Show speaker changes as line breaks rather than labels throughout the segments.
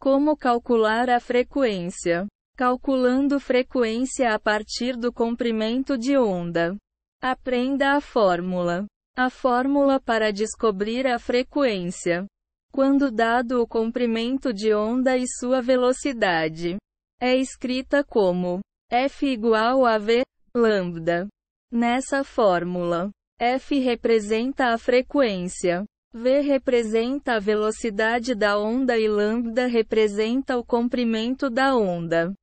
Como calcular a frequência? Calculando frequência a partir do comprimento de onda. Aprenda a fórmula. A fórmula para descobrir a frequência. Quando dado o comprimento de onda e sua velocidade, é escrita como F igual a V, lambda. Nessa fórmula, F representa a frequência, V representa a velocidade da onda e lambda representa o comprimento da onda.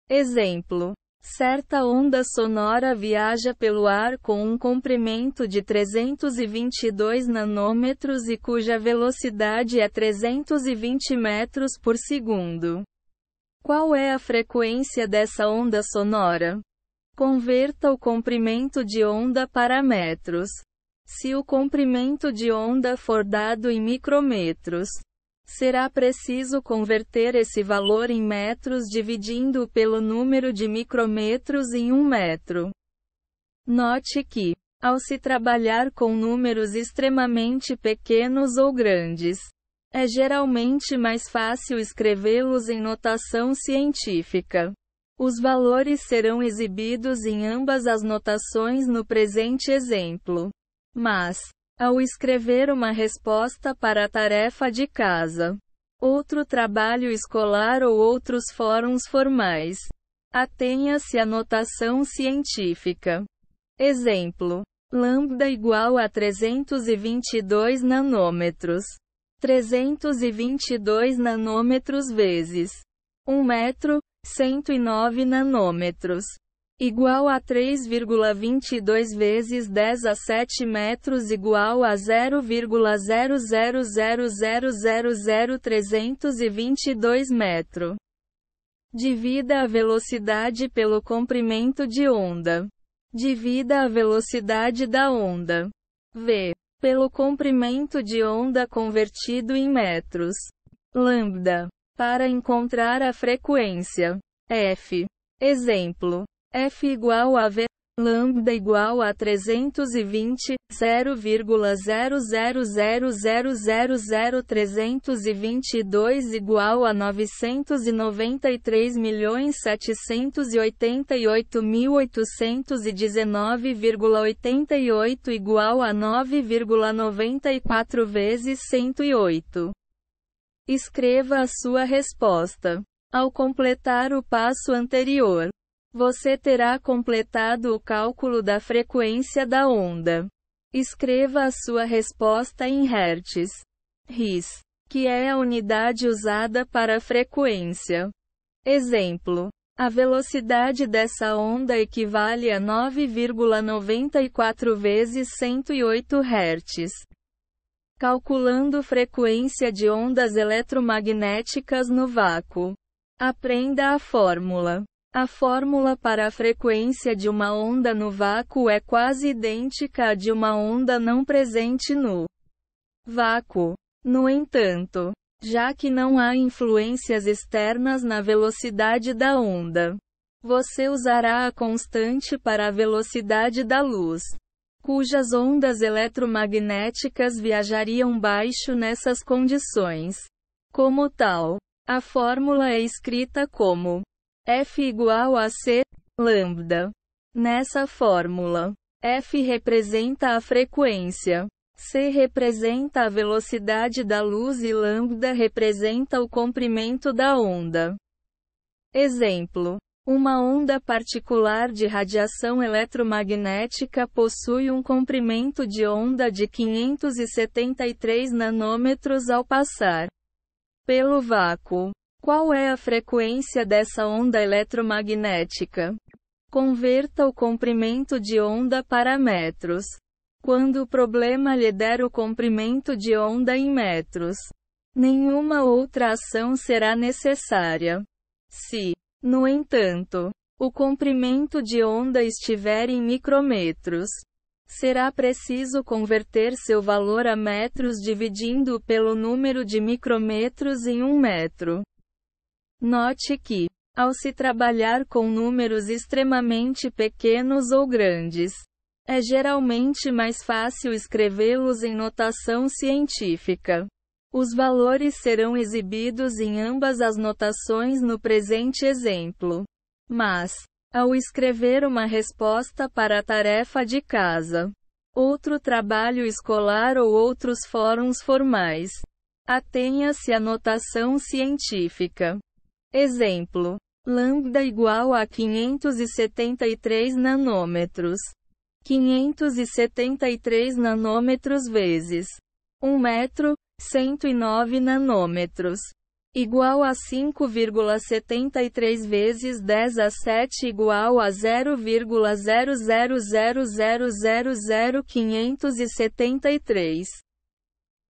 Exemplo. Certa onda sonora viaja pelo ar com um comprimento de 322 nanômetros e cuja velocidade é 320 metros por segundo. Qual é a frequência dessa onda sonora? Converta o comprimento de onda para metros. Se o comprimento de onda for dado em micrômetros, será preciso converter esse valor em metros dividindo pelo número de micrômetros em 1 metro. Note que, ao se trabalhar com números extremamente pequenos ou grandes, é geralmente mais fácil escrevê-los em notação científica. Os valores serão exibidos em ambas as notações no presente exemplo. Mas, ao escrever uma resposta para a tarefa de casa, outro trabalho escolar ou outros fóruns formais, atenha-se à notação científica. Exemplo. Lambda igual a 322 nanômetros. 322 nanômetros vezes 1 metro, 109 nanômetros. Igual a 3,22 vezes 10 a 7 metros igual a 0,000000322 metro. Divida a velocidade pelo comprimento de onda. Divida a velocidade da onda. V. Pelo comprimento de onda convertido em metros. Lambda. Para encontrar a frequência. F. Exemplo. F igual a V, lambda igual a 320, 0,000000322 igual a 993.788.819,88 igual a 9,94 vezes 108. Escreva a sua resposta. Ao completar o passo anterior, você terá completado o cálculo da frequência da onda. Escreva a sua resposta em hertz. Hz, que é a unidade usada para a frequência. Exemplo. A velocidade dessa onda equivale a 9,94 vezes 108 Hz. Calculando frequência de ondas eletromagnéticas no vácuo. Aprenda a fórmula. A fórmula para a frequência de uma onda no vácuo é quase idêntica à de uma onda não presente no vácuo. No entanto, já que não há influências externas na velocidade da onda, você usará a constante para a velocidade da luz, cujas ondas eletromagnéticas viajariam baixo nessas condições. Como tal, a fórmula é escrita como F igual a C, lambda. Nessa fórmula, F representa a frequência, C representa a velocidade da luz e lambda representa o comprimento da onda. Exemplo. Uma onda particular de radiação eletromagnética possui um comprimento de onda de 573 nanômetros ao passar pelo vácuo. Qual é a frequência dessa onda eletromagnética? Converta o comprimento de onda para metros. Quando o problema lhe der o comprimento de onda em metros, nenhuma outra ação será necessária. Se, no entanto, o comprimento de onda estiver em micrômetros, será preciso converter seu valor a metros dividindo pelo número de micrômetros em 1 metro. Note que, ao se trabalhar com números extremamente pequenos ou grandes, é geralmente mais fácil escrevê-los em notação científica. Os valores serão exibidos em ambas as notações no presente exemplo. Mas, ao escrever uma resposta para a tarefa de casa, outro trabalho escolar ou outros fóruns formais, atenha-se à notação científica. Exemplo: lambda igual a 573 nanômetros. 573 nanômetros vezes 1 metro, 109 nanômetros. Igual a 5,73 vezes 10 a 7 igual a 0,00000573.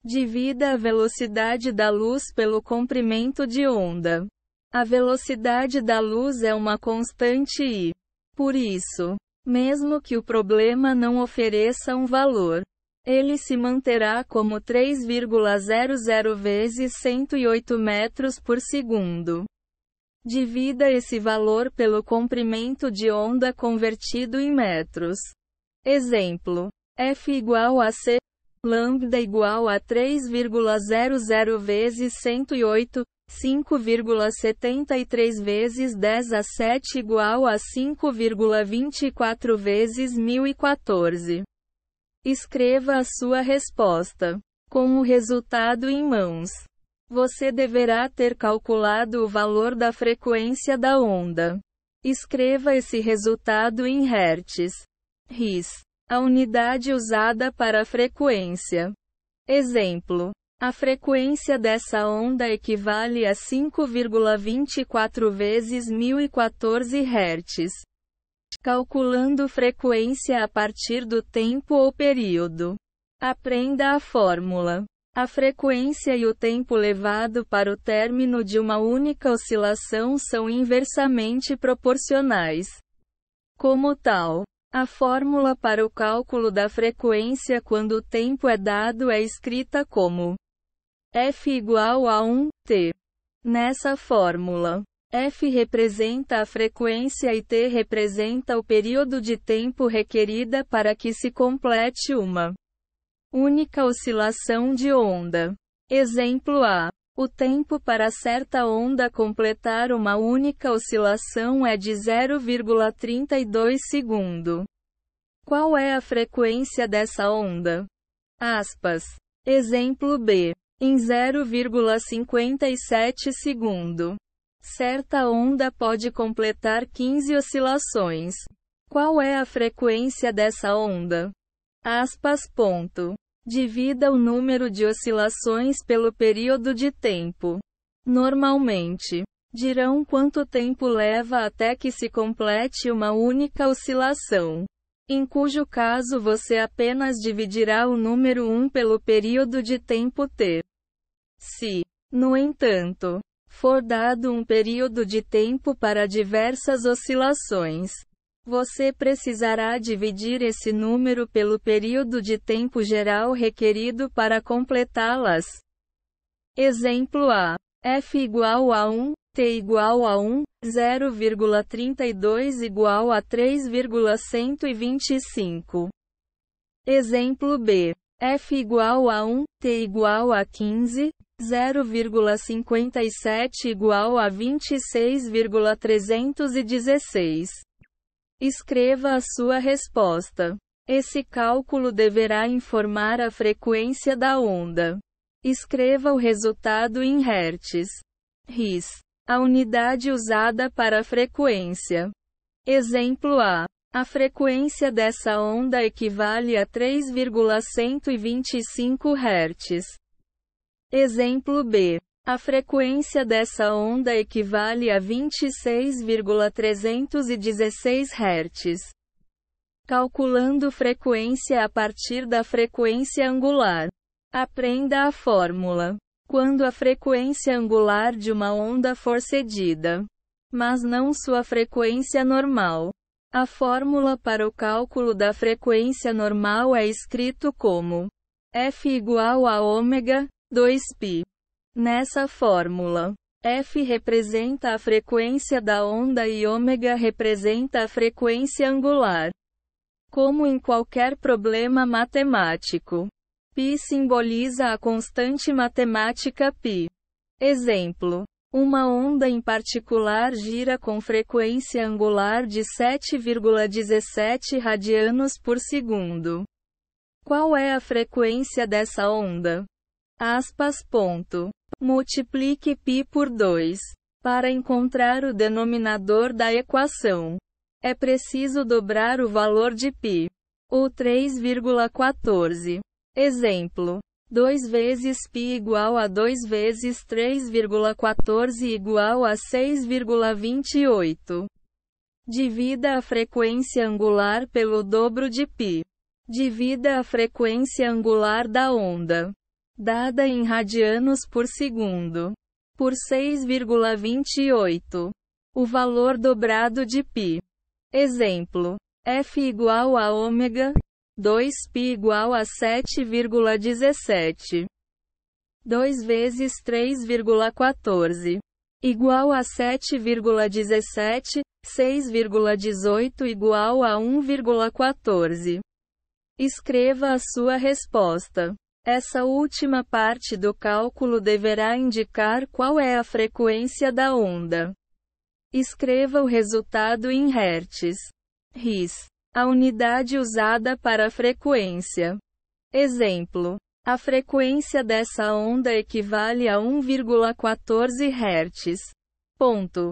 Divida a velocidade da luz pelo comprimento de onda. A velocidade da luz é uma constante e, por isso, mesmo que o problema não ofereça um valor, ele se manterá como 3,00 vezes 108 metros por segundo. Divida esse valor pelo comprimento de onda convertido em metros. Exemplo: F igual a C, lambda igual a 3,00 vezes 108, 5,73 vezes 10 a 7 igual a 5,24 vezes 1014. Escreva a sua resposta. Com o resultado em mãos, você deverá ter calculado o valor da frequência da onda. Escreva esse resultado em hertz. Hz, a unidade usada para a frequência. Exemplo: a frequência dessa onda equivale a 5,24 vezes 1014 Hz. Calculando frequência a partir do tempo ou período. Aprenda a fórmula. A frequência e o tempo levado para o término de uma única oscilação são inversamente proporcionais. Como tal, a fórmula para o cálculo da frequência quando o tempo é dado é escrita como F igual a 1t. Nessa fórmula, F representa a frequência e t representa o período de tempo requerida para que se complete uma única oscilação de onda. Exemplo A. O tempo para certa onda completar uma única oscilação é de 0,32 segundo. Qual é a frequência dessa onda? Aspas. Exemplo B. Em 0,57 segundo. Certa onda pode completar 15 oscilações. Qual é a frequência dessa onda? Aspas. Ponto. Divida o número de oscilações pelo período de tempo. Normalmente, dirão quanto tempo leva até que se complete uma única oscilação, em cujo caso você apenas dividirá o número 1 pelo período de tempo t. Se, no entanto, for dado um período de tempo para diversas oscilações, você precisará dividir esse número pelo período de tempo geral requerido para completá-las. Exemplo A. F igual a 1, t igual a 1, 0,32 igual a 3,125. Exemplo B. F igual a 1, t igual a 15, 0,57 igual a 26,316. Escreva a sua resposta. Esse cálculo deverá informar a frequência da onda. Escreva o resultado em hertz. Hz, a unidade usada para a frequência. Exemplo A. A frequência dessa onda equivale a 3,125 Hz. Exemplo B. A frequência dessa onda equivale a 26,316 Hz. Calculando frequência a partir da frequência angular. Aprenda a fórmula. Quando a frequência angular de uma onda for cedida, mas não sua frequência normal, a fórmula para o cálculo da frequência normal é escrito como F igual a ômega, 2π. Nessa fórmula, F representa a frequência da onda e ômega representa a frequência angular. Como em qualquer problema matemático, Π simboliza a constante matemática π. Exemplo. Uma onda em particular gira com frequência angular de 7,17 radianos por segundo. Qual é a frequência dessa onda? Ponto. Multiplique π por 2. Para encontrar o denominador da equação, é preciso dobrar o valor de π. O 3,14. Exemplo. 2 vezes π igual a 2 vezes 3,14 igual a 6,28. Divida a frequência angular pelo dobro de π. Divida a frequência angular da onda, dada em radianos por segundo, por 6,28. O valor dobrado de π. Exemplo. F igual a ômega 2π igual a 7,17. 2 vezes 3,14 igual a 7,17, 6,18 igual a 1,14. Escreva a sua resposta. Essa última parte do cálculo deverá indicar qual é a frequência da onda. Escreva o resultado em Hertz. Rs. A unidade usada para a frequência. Exemplo. A frequência dessa onda equivale a 1,14 Hz. Ponto.